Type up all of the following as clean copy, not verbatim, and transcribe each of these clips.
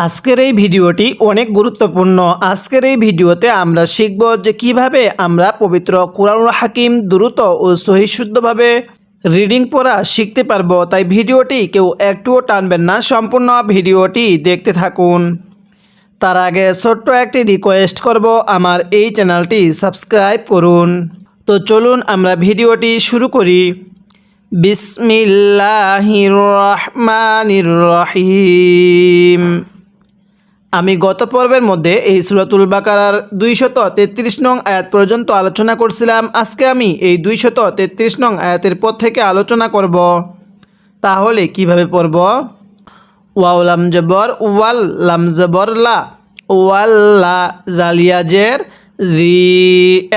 আজকের এই ভিডিওটি অনেক গুরুত্বপূর্ণ। আজকের এই ভিডিওতে আমরা শিখব যে কিভাবে আমরা পবিত্র কুরআনুল হাকিম দ্রুত ও সহিশুদ্ধভাবে রিডিং পড়া শিখতে পারবো। তাই ভিডিওটি কেউ একটুও টানবেন না, সম্পূর্ণ ভিডিওটি দেখতে থাকুন। তার আগে ছোট্ট একটি রিকোয়েস্ট করব, আমার এই চ্যানেলটি সাবস্ক্রাইব করুন। তো চলুন আমরা ভিডিওটি শুরু করি। বিসমিল্লাহির রহমানির রহিম। আমি গত পর্বের মধ্যে এই সূরাতুল বাকারার 233 নং আয়াত পর্যন্ত আলোচনা করছিলাম। আজকে আমি এই 233 নং আয়াতের পর থেকে আলোচনা করব। তাহলে কিভাবে পড়ব? ওয়াও লাম জবর ওয়াল, লাম জবর লা, ওয়াল্লা, জালিয়াজের জি,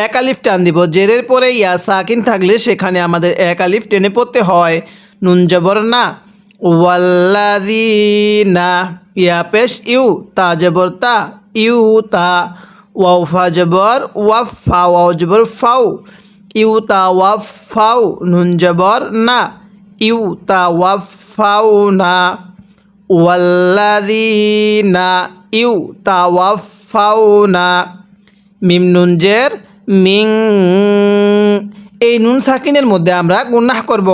এক আলিফ টান দিব। জেরের পরে ইয়া সাকিন থাকলে সেখানে আমাদের এক আলিফ টেনে পড়তে হয়। নুন জবর না, ওয়াল্লাযীনা, ইয়া পেশ ইউ, তা জবর তা, ইউ তা, ওয়াও ফা জবর ওয়াফ, ফা ওয়াও জবর ফাউ, ইউ তা ওয়াফ ফাউ, নুন জবর না, ইউ তা ওয়াফ ফাউ না, ওয়াল্লাযীনা ইউ তা ওয়াফ ফাউ না, মিম নুন জের মিং। এই নুন সাকিনের মধ্যে আমরা গুনাহ করব।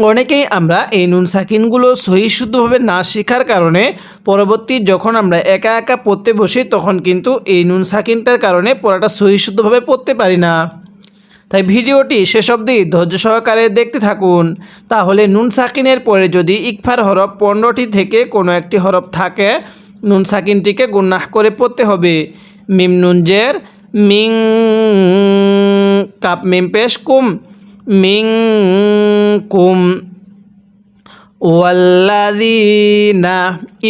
অনেকেই আমরা এই নুন সাকিনগুলো সহি শুদ্ধভাবে না শেখার কারণে পরবর্তী যখন আমরা একা একা পড়তে বসি তখন কিন্তু এই নুন সাকিনটার কারণে পড়াটা সহি শুদ্ধভাবে পড়তে পারি না। তাই ভিডিওটি শেষ অবধি ধৈর্য সহকারে দেখতে থাকুন। তাহলে নুন সাকিনের পরে যদি ইকফার হরফ 15টি থেকে কোনো একটি হরফ থাকে, নুন সাকিনটিকে গুনাহ করে পড়তে হবে। মিম নুন জের মিং, কাপ মিম পেশ কুম, মিং কুম, ওয়াল্লাযীনা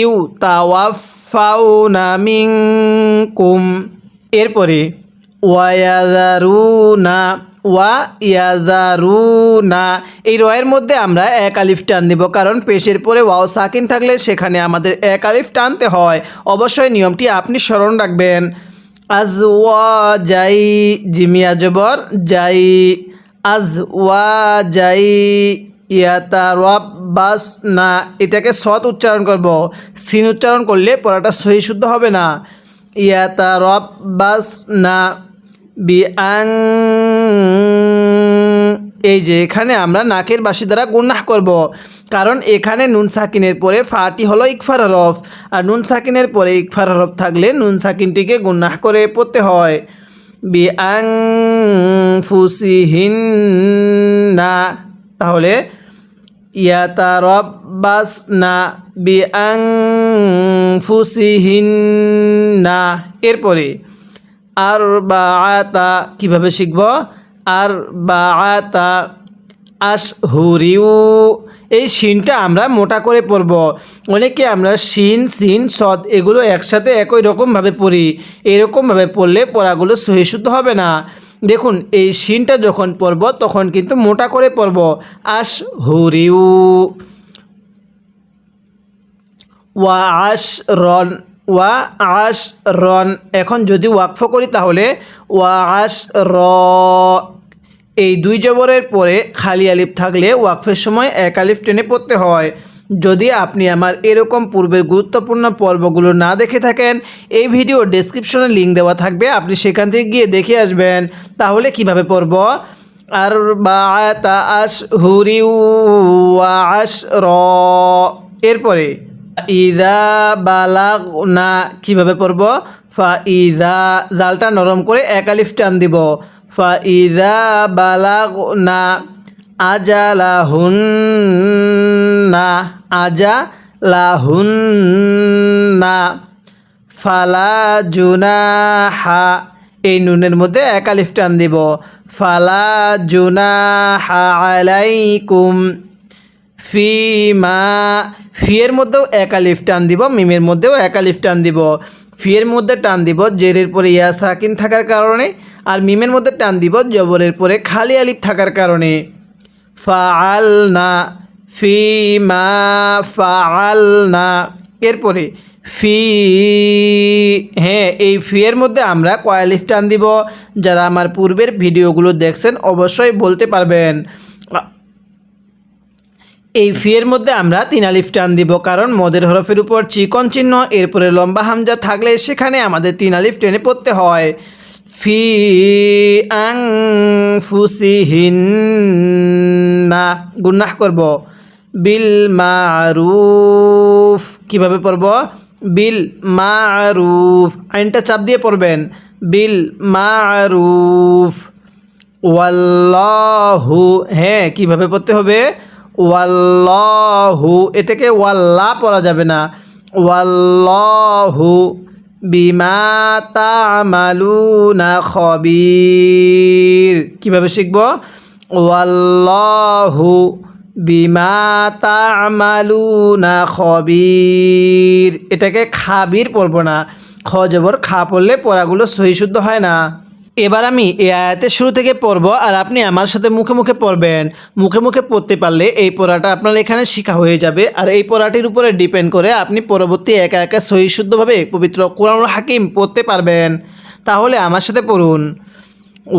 ইউতাওয়াফাউনা মিনকুম। এরপরে ওয়ায়াযারুনা, ওয়ায়াযারুনা, এই রয়ের মধ্যে আমরা এক আলিফ টান দিব, কারণ পেশের পরে ওয়াও সাকিন থাকলে সেখানে আমাদের এক আলিফ টানতে হয়। অবশ্যই নিয়মটি আপনি স্মরণ রাখবেন। আজওয়াজাই, জিমিয়া জবর যাই, আজওয়াজাই, ইয়াতারাব্বাসনা, এটাকে সৎ উচ্চারণ করব। সিন উচ্চারণ করলে পড়াটা সহি শুদ্ধ হবে না। ইয়াতারাব্বাসনা বিআং, এই যে এখানে আমরা নাকের বাসি দ্বারা গুনাহ করব, কারণ এখানে নুন সাকিনের পরে ফাটি হলো ইকফার হরফ, আর নুন সাকিনের পরে ইকফার হরফ থাকলে নুন সাকিনটিকে গুনাহ করে পড়তে হয়। বিআং ফুসিহিন্না, তাহলে ইয়াতারাব্বাসনা বিআং ফুসিহিন্না। এরপরে আরবাআতা, কিভাবে শিখব? আরবাআতা আশহুরিউ, এই শিনটা আমরা মোটা করে পড়ব। অনেকে আমরা শিন সিন সদ এগুলো একসাথে একই রকমভাবে পড়ি। এরকমভাবে পড়লে পড়াগুলো সহি শুদ্ধ হবে না। দেখুন, এই শিনটা যখন পড়ব তখন কিন্তু মোটা করে পড়ব। আশহুরিউ, ওয়া আশরন, ওয়া আশরন। এখন যদি ওয়াকফ করি তাহলে ওয়া আশর, এই দুই জবরের পরে খালি আলিফ থাকলে ওয়াকফের সময় এক আলিফ টেনে পড়তে হয়। যদি আপনি আমার এরকম পূর্বের গুরুত্বপূর্ণ পর্বগুলো না দেখে থাকেন, এই ভিডিও ডেসক্রিপশনে লিঙ্ক দেওয়া থাকবে, আপনি সেখান থেকে গিয়ে দেখে আসবেন। তাহলে কিভাবে পড়ব? আরবাআতা আশহুরিউ ওয়া আশর। এরপরে ইদা বালাগনা, কিভাবে পড়ব? ফাইদা, জালটা নরম করে এক আলিফ টান দিব। ফাইদা বালাগনা আজালাহুন্না, আজালাহুন্না ফালা জুনাহা, এই নুনের মধ্যে এক আলিফ টান দিব। ফালা জুনাহা আলাইকুম ফিমা, ফিয়ের মধ্যেও এক আলিফ টান দিব, মিমের মধ্যেও এক আলিফ টান দিব। ফিয়ের মধ্যে টান দিব জেরের পরে ইয়া সাকিন থাকার কারণে, আর মিমের মধ্যে টান দিব জবরের পরে খালি আলিফ থাকার কারণে। ফাআলনা, ফিমা ফাআলনা। এরপরে ফি, হ্যাঁ, এই ফিয়ের মধ্যে আমরা কয় আলিফ টান দিব? যারা আমার পূর্বের ভিডিওগুলো দেখছেন অবশ্যই বলতে পারবেন। এই ফিয়ের মধ্যে আমরা 3 আলিফ টান দিব, কারণ মদের হরফের উপর চিকন চিহ্ন এরপরে লম্বা হামজা থাকলে সেখানে আমাদের 3 আলিফ টেনে পড়তে হয়। ফি আনফুসিহিন্না গুন্নাহ করব। বিল মারুফ কিভাবে পড়ব? বিল মারুফ, আইনটা চাপ দিয়ে পড়বেন। বিল মারুফ। ওয়াল্লাহু, হ্যাঁ কিভাবে পড়তে হবে? ওয়াল্লাহু, এটাকে ওয়াল্লা পড়া যাবে না। ওয়াল্লাহু বিমা তা'মালুনা খবীর। কিভাবে শিখব? ওয়াল্লাহু বিমা তা'মালুনা খবীর। এটাকে খাবির পড়ব না, খ জবর খা পড়লে পড়াগুলো সহি শুদ্ধ হয় না। এবার আমি এই আয়াতের শুরু থেকে পড়ব আর আপনি আমার সাথে মুখে মুখে পড়বেন। মুখে মুখে পড়তে পারলে এই পড়াটা আপনার এখানে শেখা হয়ে যাবে, আর এই পড়াটির উপরে ডিপেন্ড করে আপনি পরবর্তী একা একা সহি শুদ্ধভাবে পবিত্র কোরআনুল হাকিম পড়তে পারবেন। তাহলে আমার সাথে পড়ুন।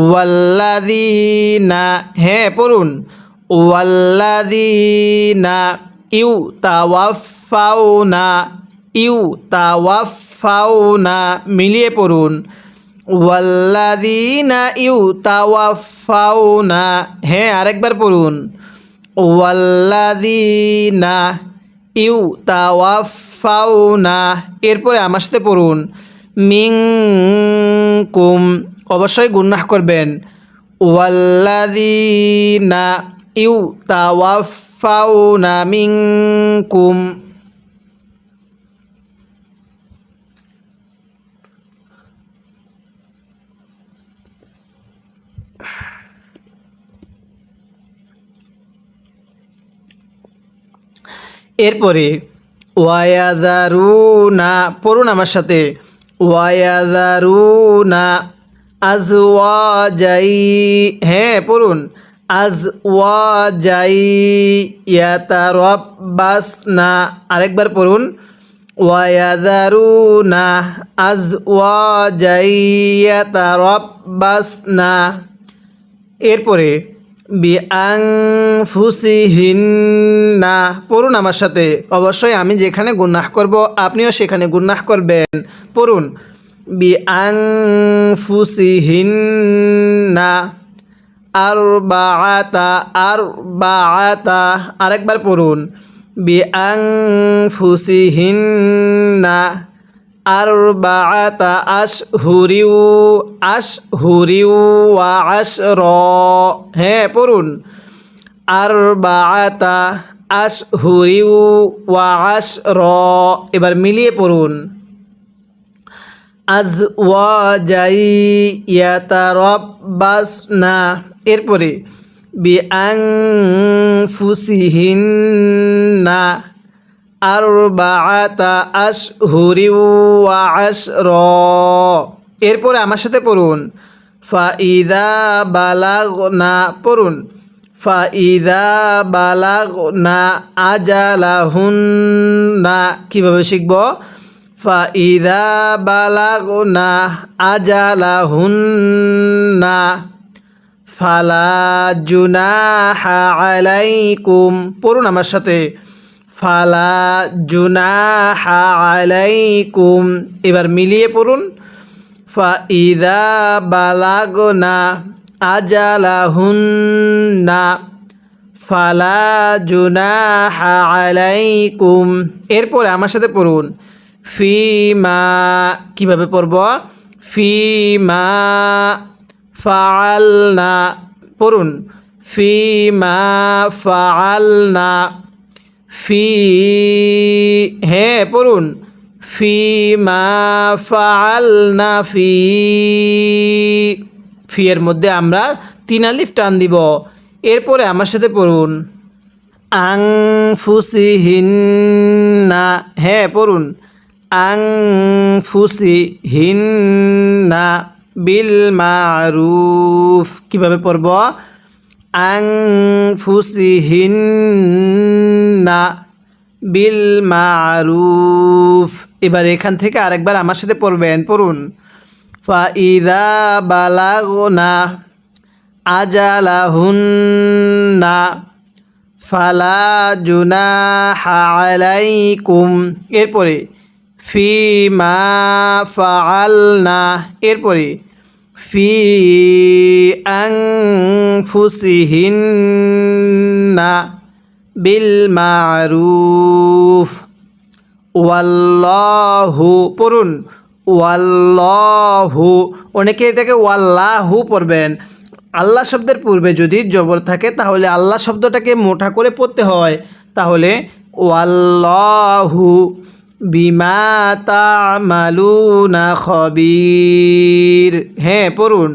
ওয়াল্লাযীনা, হ্যাঁ পড়ুন। ওয়াল্লাযীনা ইউতাওয়াফাউনা, ইউতাওয়াফাউনা মিলিয়ে পড়ুন। ওয়াল্লাযীনা ইউতাওয়াফাউনা, হ্যাঁ আরেকবার পড়ুন। ওয়াল্লাযীনা ইউতাওয়াফাউনা, এরপরে আমার সাথে পড়ুন। মিনকুম, অবশ্যই গুন্নাহ করবেন। ওয়াল্লাযীনা ইউতাওয়াফাউনা মিনকুম। এরপরে ওয়ায়াযারুনা পড়ুন আমার সাথে। ওয়ায়াযারুনা আজওয়াজাই, হ্যাঁ পড়ুন। আজওয়াজাই ইয়াতারাব্বাসনা, আরেকবার পড়ুন। ওয়ায়াযারুনা আজওয়াজাই ইয়াতারাব্বাসনা। এরপরে বিআনফুসিহিন্না পড়ুন আমার সাথে। অবশ্যই আমি যেখানে গুনাহ করব আপনিও সেখানে গুনাহ করবেন। পড়ুন। বিআনফুসিহিন্না আরবাআতা, আরবাআতা, আরেকবার পড়ুন। বিআনফুসিহিন্না আরবাআতা আশহুরিউ, আশহুরিউ ওয়া আশরা, হ্যাঁ পড়ুন। আরবাআতা আশহুরিউ ওয়া আশরা, এবার মিলিয়ে পড়ুন। আজওয়াজাই ইয়াতারাব্বাসনা, এরপরে বিআনফুসিহিন্না আরবাআতা আশহুরিউ ওয়া আশরা, এরপরে আমার সাথে পড়ুন। ফাইদা বালাগনা পড়ুন। ফাইদা বালাগনা আজালাহুন্না, কিভাবে শিখব? ফাইদা বালাগনা আজালাহুন্না ফালা জুনাহা আলাইকুম, পড়ুন আমার সাথে। ফালা জুনাহা আলাইকুম, এবার মিলিয়ে পড়ুন। ফাইদা বালাগনা আজালাহুন্না ফালা জুনাহা আলাইকুম, এরপরে আমার সাথে পড়ুন। ফিমা, কিভাবে পড়ব? ফিমা ফাআলনা, পড়ুন। ফিমা ফাআলনা, ফি, হ্যাঁ পড়ুন। ফিমা ফাআলনা ফি, ফি এর মধ্যে আমরা 3 আলিফ টান দিব। এরপরে আমার সাথে পড়ুন। আনফুসিহিন্না, হ্যাঁ পড়ুন। আনফুসিহিন্না বিল মারুফ, কিভাবে পড়ব? আনফুসিহিন্না বিল মারুফ, এবার এখান থেকে আরেকবার আমার সাথে পড়বেন। পড়ুন। ফাইদা বালাগনা আজালাহুন্না ফালা জুনাহা আলাইকুম, এরপরে ফিমা ফাআলনা, এরপরে ফি আনফুসিহিন্না বিল মারুফ, ওয়াল্লাহু পড়ুন, ওয়াল্লাহু, অনেকে এটাকে ওয়াল্লাহু পড়বেন। আল্লাহ শব্দের পূর্বে যদি জবর থাকে তাহলে আল্লাহ শব্দটাকে মোটা করে পড়তে হয়। তাহলে ওয়াল্লাহু বিমা তা'মালুনা খবীর, হ্যাঁ পড়ুন,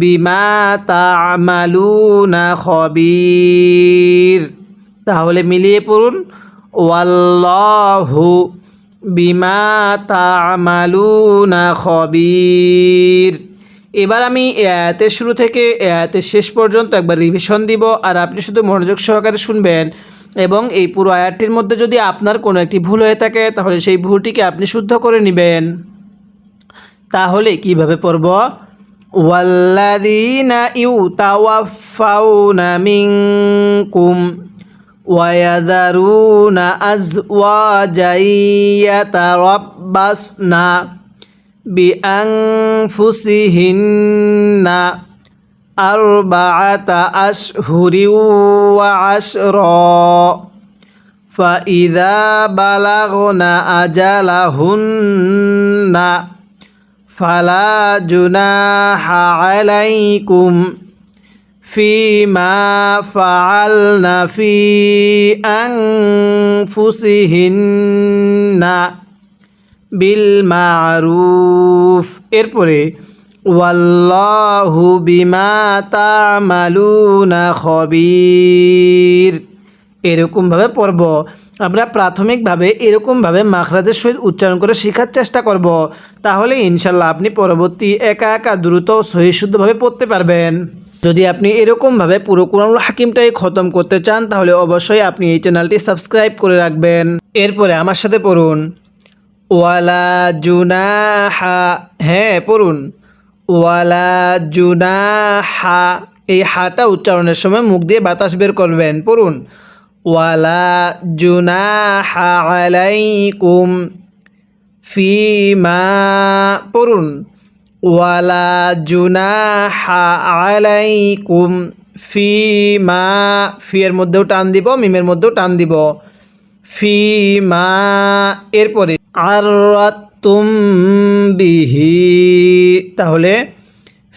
বিমা তা'মালুনা খবীর। তাহলে মিলিয়ে পড়ুন, ওয়াল্লাহু বিমা তা'মালুনা খবীর। এবার আমি আয়াতের শুরু থেকে আয়াতের শেষ পর্যন্ত একবার রিভিশন দিব, আর আপনি শুধু মনোযোগ সহকারে শুনবেন। এবং এই পুরো আয়াতটির মধ্যে যদি আপনার কোনো একটি ভুল হয়ে থাকে তাহলে সেই ভুলটিকে আপনি শুদ্ধ করে নেবেন। তাহলে কিভাবে পড়ব? ওয়াল্লাযীনা ইউতাওয়াফাউনা মিনকুম ওয়ায়াযারুনা আযওয়াজান ইয়াতারাব্বাসনা বিআনফুসিহিন্না আরবাআতা আশহুরিন ওয়া আশরা ফাইযা বালাগনা আজালাহুন্না ফালা জুনাহা আলাইকুম ফিমা ফাআলনা ফি আনফুসিহিন্না বিল মারুফ, এরপরে ওয়াল্লাহু বিমা তা'মালুনা খবীর। এরকমভাবে পড়ব। আমরা প্রাথমিকভাবে এরকমভাবে মাখরাজের সহিত উচ্চারণ করে শেখার চেষ্টা করব। তাহলে ইনশাল্লাহ আপনি পরবর্তী একা একা দ্রুত সহি শুদ্ধভাবে পড়তে পারবেন। যদি আপনি এরকমভাবে পুরো কুরআনুল হাকিমটাই খতম করতে চান তাহলে অবশ্যই আপনি এই চ্যানেলটি সাবস্ক্রাইব করে রাখবেন। এরপরে আমার সাথে পড়ুন, ওয়ালা জুনাহা, হ্যাঁ পড়ুন, ওয়ালা জুনাহা, এই হাটা উচ্চারণের সময় মুখ দিয়ে বাতাস বের করবেন। পড়ুন, ওয়ালা জুনাহা আলাইকুম ফিমা, পড়ুন, ওয়ালা জুনাহা আলাইকুম ফিমা, ফিয়ের মধ্যেও টান দিব, মিমের মধ্যেও টান দিব, ফিমা, এরপরে আরাদতুম বিহি, তাহলে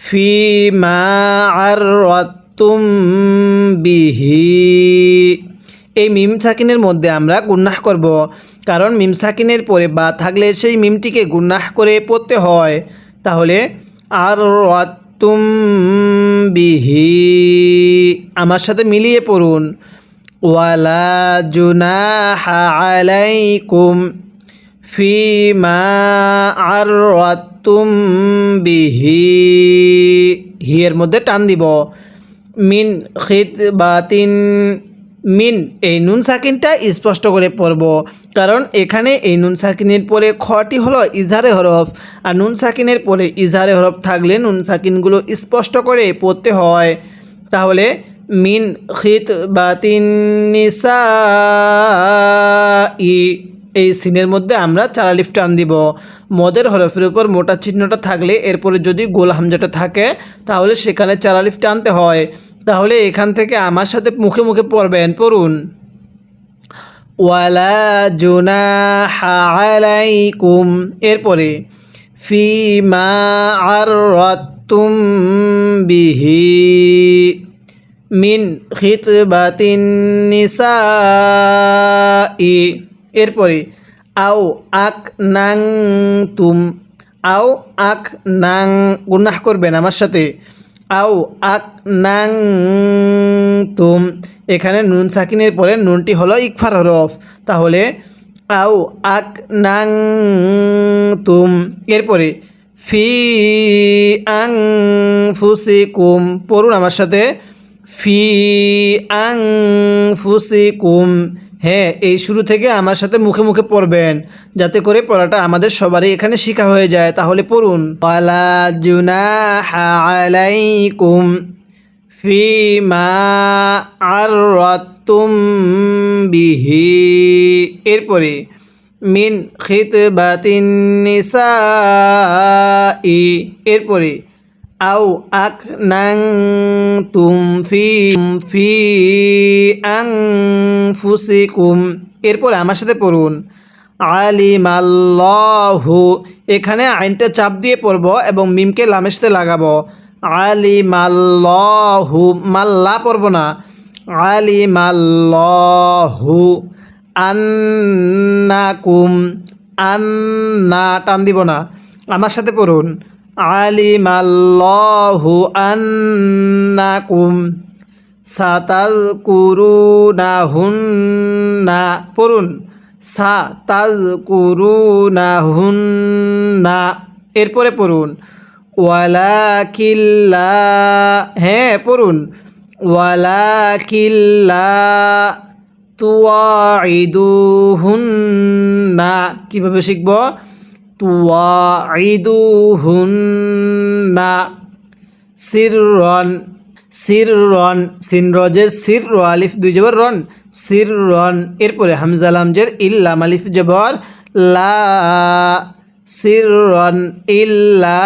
ফিমা আরাদতুম বিহি। এই মিম সাকিনের মধ্যে আমরা গুন্নাহ করব, কারণ মিম সাকিনের পরে বা থাকলে সেই মিমটিকে গুন্নাহ করে পড়তে হয়। তাহলে আরাদতুম বিহি, আমার সাথে মিলিয়ে পড়ুন, ওয়ালা জুনাহা আলাইকুম ফিমা আরাদতুম বিহি, হিয়ের মধ্যে টান দিব, মিন খিতবাতিন, মিন, এই নুন সাকিনটা স্পষ্ট করে পড়ব, কারণ এখানে এই নুন সাকিনের পরে খটি হলো ইজহারে হরফ, আর নুন সাকিনের পরে ইজহারে হরফ থাকলে নুন সাকিনগুলো স্পষ্ট করে পড়তে হয়। তাহলে মিন খিতবাতিন নিসাই, এই সিনের মধ্যে আমরা 4 আলিফ টান দিব। মদের হরফের উপর মোটা চিহ্নটা থাকলে এরপরে যদি গোল হামজাটা থাকে তাহলে সেখানে 4 আলিফ টানতে হয়। তাহলে এখান থেকে আমার সাথে মুখে মুখে পড়বেন। পড়ুন, ওয়ালা জুনাহা আলাইকুম, এরপরে ফিমা আরাদতুম বিহি মিন খিতবাতিন নিসাই, এরপরে আও আকনাংতুম, আও আকনাং, গুনাহ করবেন আমার সাথে, আও আকনাংতুম, এখানে নুন সাকিনের পরে নুনটি হলো ইকফার হরফ। তাহলে আও আকনাংতুম, এরপরে ফি আনফুসিকুম, পড়ুন আমার সাথে, ফি আনফুসিকুম, হ্যাঁ এই শুরু থেকে আমার সাথে মুখে মুখে পড়বেন যাতে করে পড়াটা আমাদের সবারই এখানে শেখা হয়ে যায়। তাহলে পড়ুন, ওয়ালা জুনাহা আলাইকুম ফিমা আররাতুম বিহি, এরপরে মিন খিতবাতিন নিসাই, এরপরে আও আকনানতুম ফি আনফুসিকুম, এরপর আমার সাথে পড়ুন আলিমাল্লাহু, এখানে আইনটা চাপ দিয়ে পড়ব এবং মিমকে লামের সাথে লাগাবো। আলিমাল্লাহু, মাল্লা পড়ব না, আলিমাল্লাহু আন্নাকুম, আন্না টান দিব না, আমার সাথে পড়ুন আলিমাল্লাহু আন্নাকুম সাতাযকুরুনাহুন্না, পড়ুন সাতাযকুরুনাহুন্না, এরপরে পড়ুন ওয়ালাকিল্লা, হ্যাঁ পড়ুন ওয়ালাকিল্লা তুয়াইদুহুন্না, কীভাবে শিখব তুয়াইদুহুন্না সিররন, সিররন, সিনরজের সির র আলিফ দুই জবর রন, সিররন, এরপরে হামজা লামজের ইল্লাম আলিফ জবর লা, সিররন ইল্লা,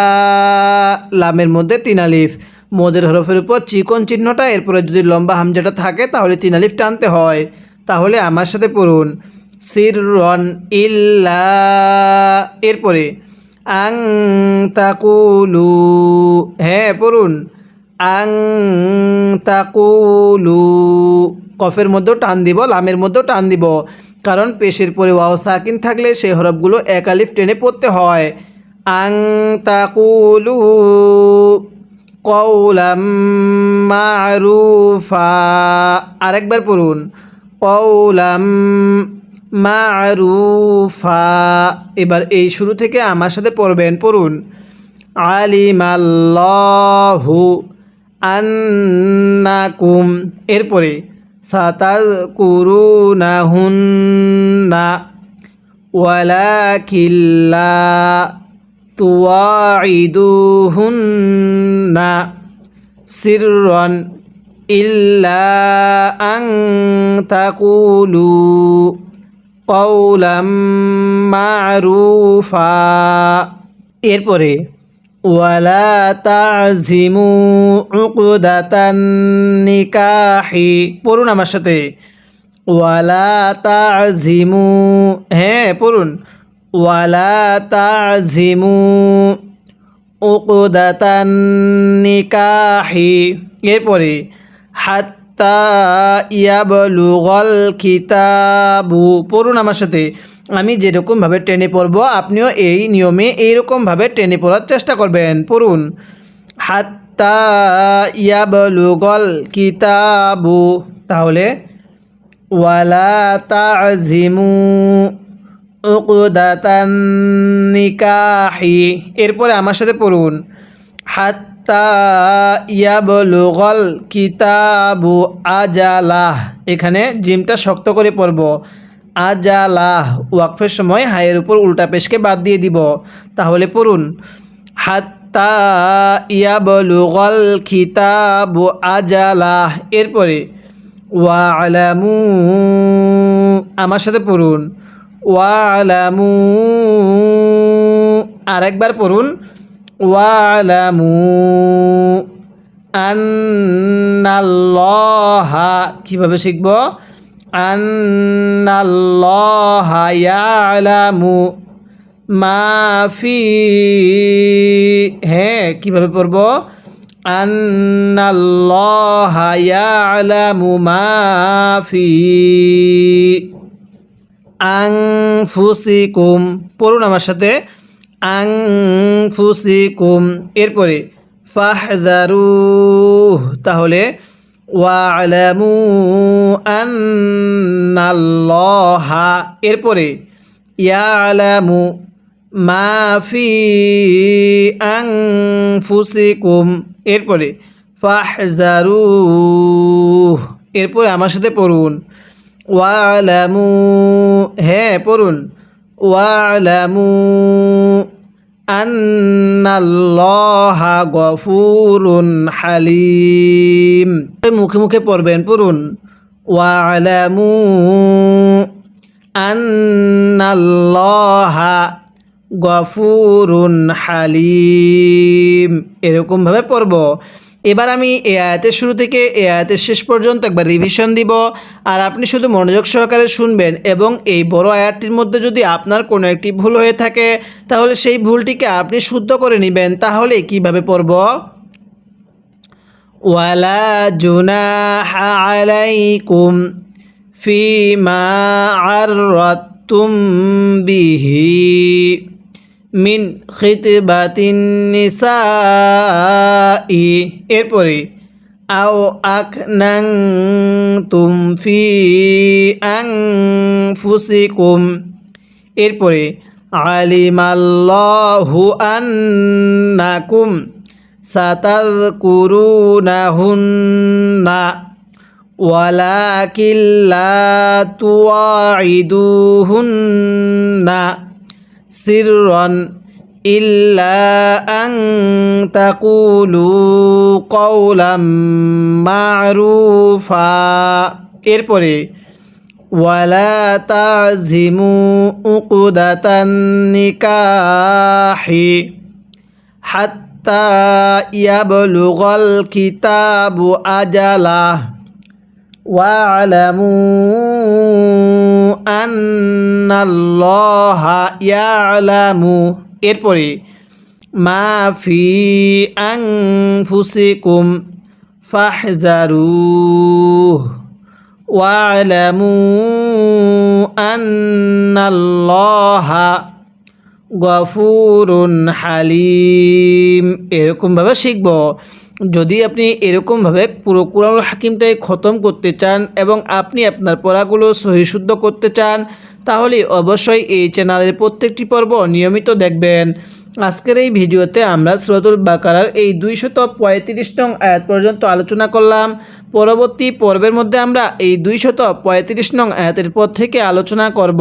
লামের মধ্যে তিন আলিফ, মদের হরফের উপর চিকন চিহ্নটা, এরপরে যদি লম্বা হামজাটা থাকে তাহলে তিন আলিফ টানতে হয়। তাহলে আমার সাথে পড়ুন সিররন ইল্লা, এরপরে আং তাকুলু, হ্যাঁ পড়ুন আং তাকুলু, কফের মধ্যেও টান দিব, লামের মধ্যেও টান দিব, কারণ পেশের পরে ওয়াও সাকিন থাকলে সেই হরফগুলো এক আলিফ টেনে পড়তে হয়। আং তাকুলু কওলাম মারুফা, আরেকবার পড়ুন কওলাম মারুফা, এবার এই শুরু থেকে আমার সাথে পড়বেন, পড়ুন আলিমাল্লাহু আন্নাকুম, এরপরে সাতাযকুরুনাহুন্না ওয়ালাকিল্লা তুয়াইদুহুন্না সিররন ইল্লা আন তাকুলু কওলাম মারুফা, এরপরে ওয়ালা তাযিমু উকদাতান নিকাহি, পড়ুন আমার সাথে ওয়ালা তাযিমু, হ্যাঁ পড়ুন ওয়ালা তাযিমু উকদাতান নিকাহি, এরপরে হাত্তা ইয়াবলুগাল কিতাবু, পড়ুন আমার সাথে, আমি যেরকমভাবে টেনে পড়ব আপনিও এই নিয়মে এইরকমভাবে টেনে পড়ার চেষ্টা করবেন, পড়ুন হাত্তা ইয়াবলুগাল কিতাবু, তাহলে ওয়ালা তাযিমু উকদাতান নিকাহি, এরপরে আমার সাথে পড়ুন হাত্তা ইয়াবলুগাল কিতাবু আজালাহ, এখানে জিমটা শক্ত করে পড়ব, আজালাহ ওয়াকফের সময় হায়ের উপর উল্টা পেশকে বাদ দিয়ে দিব, তাহলে পড়ুন হাত্তা ইয়াবলুগাল কিতাবু আজালাহ, এরপরে ওয়ালামু, আমার সাথে পড়ুন ওয়ালামু, আরেকবার পড়ুন ওয়ালামু আন্নাল্লাহা, কীভাবে শিখব আন্নাল্লাহা ইয়ালামু মা ফি, হ্যাঁ কীভাবে পড়ব আন্নাল্লাহা ইয়ালামু মা ফি আনফুসিকুম, পড়ুন আমার সাথে আনফুসিকুম, এরপরে ফাহযারুহ, তাহলে ওয়ালামু আন্নাল্লাহা, এরপরে ইয়ালামু মা ফি আনফুসিকুম, এরপরে ফাহযারুহ, এরপরে আমার সাথে পড়ুন ওয়ালামু, হ্যাঁ পড়ুন ওয়ালামু আন্নাল্লাহা গফুরুন হালিম। মুখে মুখে পড়বেন, পড়ুন ওয়ালামু আন্নাল্লাহা গফুরুন হালিম, এরকমভাবে পড়ব। এবার আমি এই আয়াতের শুরু থেকে এই আয়াতের শেষ পর্যন্ত একবার রিভিশন দিব, আর আপনি শুধু মনোযোগ সহকারে শুনবেন। এবং এই বড় আয়াতটির মধ্যে যদি আপনার কোনো একটি ভুল হয়ে থাকে তাহলে সেই ভুলটিকে আপনি শুদ্ধ করে নেবেন। তাহলে কিভাবে পড়ব? ওয়ালা জুনাহা আলাইকুম ফিমা আররাতুম বিহি মিন খিতবাতিন নিসাই, এরপরে আও আকনানতুম ফি আনফুসিকুম, এরপরে আলিমাল্লাহু আন্নাকুম সাতাযকুরুনাহুন্না ওয়ালাকিন লা তুওয়াইদুহুন্না সিররান ইল্লা আন তাকুলু কওলাম মা'রুফা, এরপরে ওয়ালা তাযিমু উকদাতান নিকাহি হাত্তা ইয়াবলুগাল কিতাবু আজালাহ ওয়া'লামু আন্নাল্লাহা ইয়া'লামু, এরপরে মা ফি আনফুসিকুম ফাহজারুহ ওয়া'লামু আন্নাল্লাহা গফুরুন হালিম, এরকমভাবে শিখব। যদি আপনি এরকমভাবে পুরো কুরআনুল হাকিমটাই খতম করতে চান এবং আপনি আপনার পড়াগুলো সহি শুদ্ধ করতে চান তাহলে অবশ্যই এই চ্যানেলের প্রত্যেকটি পর্ব নিয়মিত দেখবেন। আজকের এই ভিডিওতে আমরা সূরাতুল বাকারার এই 235 নং আয়াত পর্যন্ত আলোচনা করলাম। পরবর্তী পর্বের মধ্যে আমরা এই 235 নং আয়াতের পর থেকে আলোচনা করব।